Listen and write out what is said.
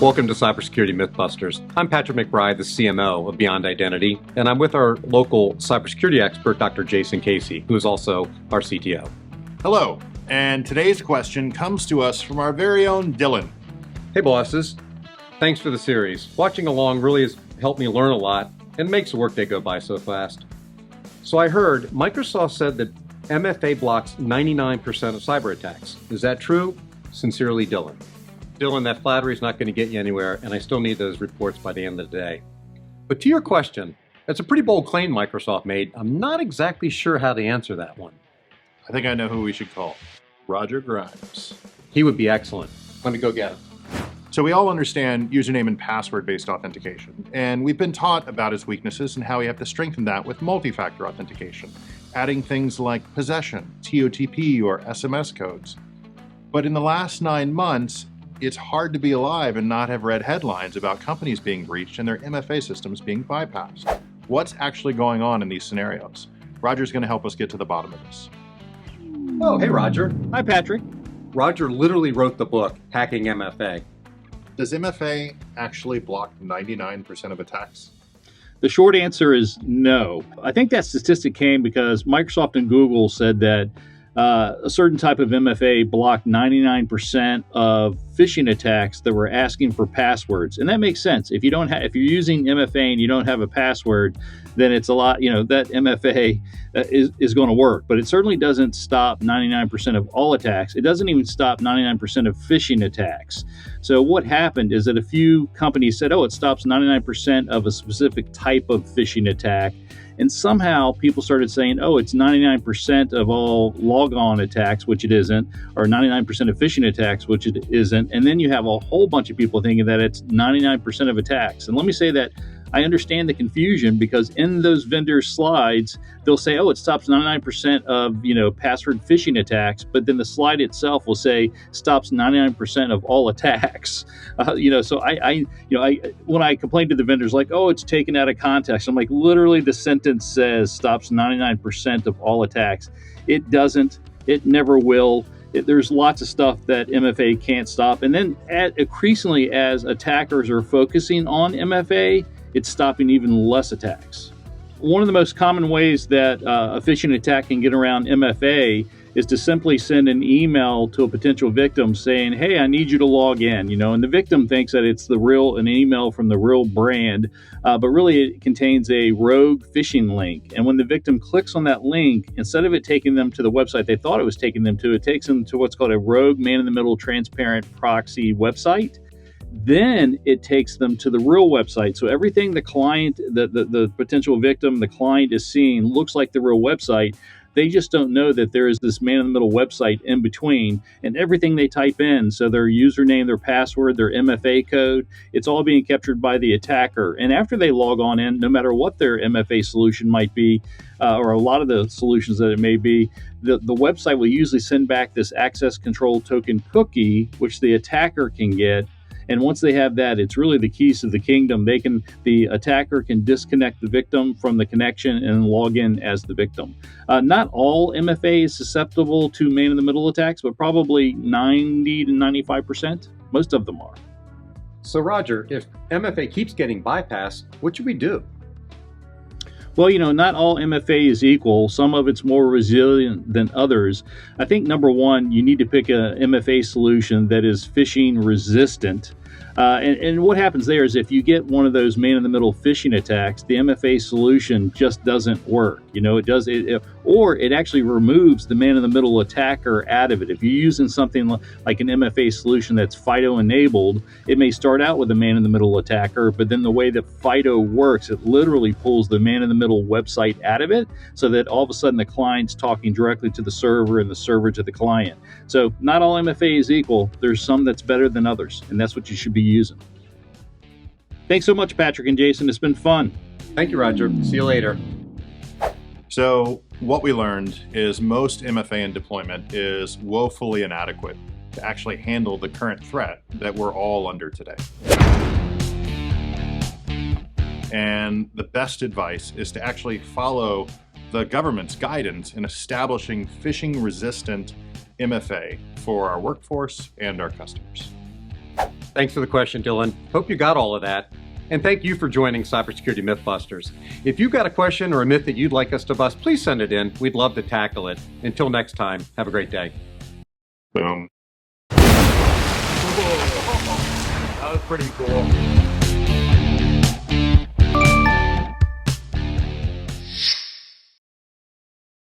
Welcome to Cybersecurity Mythbusters. I'm Patrick McBride, the CMO of Beyond Identity, and I'm with our local cybersecurity expert, Dr. Jasson Casey, who is also our CTO. Hello, and today's question comes to us from our very own Dylan. Hey bosses, thanks for the series. Watching along really has helped me learn a lot and makes the workday go by so fast. So I heard Microsoft said that MFA blocks 99% of cyber attacks. Is that true? Sincerely, Dylan. Dylan, that flattery is not going to get you anywhere, and I still need those reports by the end of the day. But to your question, that's a pretty bold claim Microsoft made. I'm not exactly sure how to answer that one. I think I know who we should call. Roger Grimes. He would be excellent. Let me go get him. So we all understand username and password-based authentication, and we've been taught about its weaknesses and how we have to strengthen that with multi-factor authentication, adding things like possession, TOTP, or SMS codes. But in the last 9 months, it's hard to be alive and not have read headlines about companies being breached and their MFA systems being bypassed. What's actually going on in these scenarios? Roger's going to help us get to the bottom of this. Oh, hey Roger. Hi, Patrick. Roger literally wrote the book, Hacking MFA. Does MFA actually block 99% of attacks? The short answer is no. I think that statistic came because Microsoft and Google said that a certain type of MFA blocked 99% of phishing attacks that were asking for passwords, and that makes sense. If you're using MFA and you don't have a password, then it's a lot. That MFA is going to work, but it certainly doesn't stop 99% of all attacks. It doesn't even stop 99% of phishing attacks. So what happened is that a few companies said, "Oh, it stops 99% of a specific type of phishing attack." And somehow people started saying, oh, it's 99% of all logon attacks, which it isn't, or 99% of phishing attacks, which it isn't. And then you have a whole bunch of people thinking that it's 99% of attacks. And let me say that I understand the confusion because in those vendor slides, they'll say, oh, it stops 99% of, password phishing attacks. But then the slide itself will say stops 99% of all attacks. So I when I complain to the vendors like, oh, it's taken out of context, I'm like, literally the sentence says stops 99% of all attacks. It doesn't. It never will. There's lots of stuff that MFA can't stop. And then increasingly as attackers are focusing on MFA, it's stopping even less attacks. One of the most common ways that a phishing attack can get around MFA is to simply send an email to a potential victim saying, hey, I need you to log in, and the victim thinks that it's an email from the real brand, but really it contains a rogue phishing link. And when the victim clicks on that link, instead of it taking them to the website they thought it was taking them to, it takes them to what's called a rogue man-in-the-middle transparent proxy website. Then it takes them to the real website. So everything the client, the potential victim, the client is seeing looks like the real website. They just don't know that there is this man-in-the-middle website in between, and everything they type in, so their username, their password, their MFA code, it's all being captured by the attacker. And after they log on in, no matter what their MFA solution might be, or a lot of the solutions that it may be, the website will usually send back this access control token cookie, which the attacker can get. And once they have that, it's really the keys to the kingdom. The attacker can disconnect the victim from the connection and log in as the victim. Not all MFA is susceptible to man-in-the-middle attacks, but probably 90 to 95%. Most of them are. So Roger, if MFA keeps getting bypassed, what should we do? Well, not all MFA is equal. Some of it's more resilient than others. I think number one, you need to pick a MFA solution that is phishing resistant. And what happens there is if you get one of those man-in-the-middle phishing attacks, the MFA solution just doesn't work. Or it actually removes the man-in-the-middle attacker out of it. If you're using something like an MFA solution that's FIDO-enabled, it may start out with a man-in-the-middle attacker, but then the way that FIDO works, it literally pulls the man-in-the-middle website out of it so that all of a sudden the client's talking directly to the server and the server to the client. So not all MFA is equal. There's some that's better than others, and that's what you should be using. Thanks so much, Patrick and Jasson. It's been fun. Thank you, Roger. See you later. So what we learned is most MFA in deployment is woefully inadequate to actually handle the current threat that we're all under today. And the best advice is to actually follow the government's guidance in establishing phishing-resistant MFA for our workforce and our customers. Thanks for the question, Dylan. Hope you got all of that. And thank you for joining Cybersecurity Mythbusters. If you've got a question or a myth that you'd like us to bust, please send it in. We'd love to tackle it. Until next time, have a great day. Boom. That was pretty cool.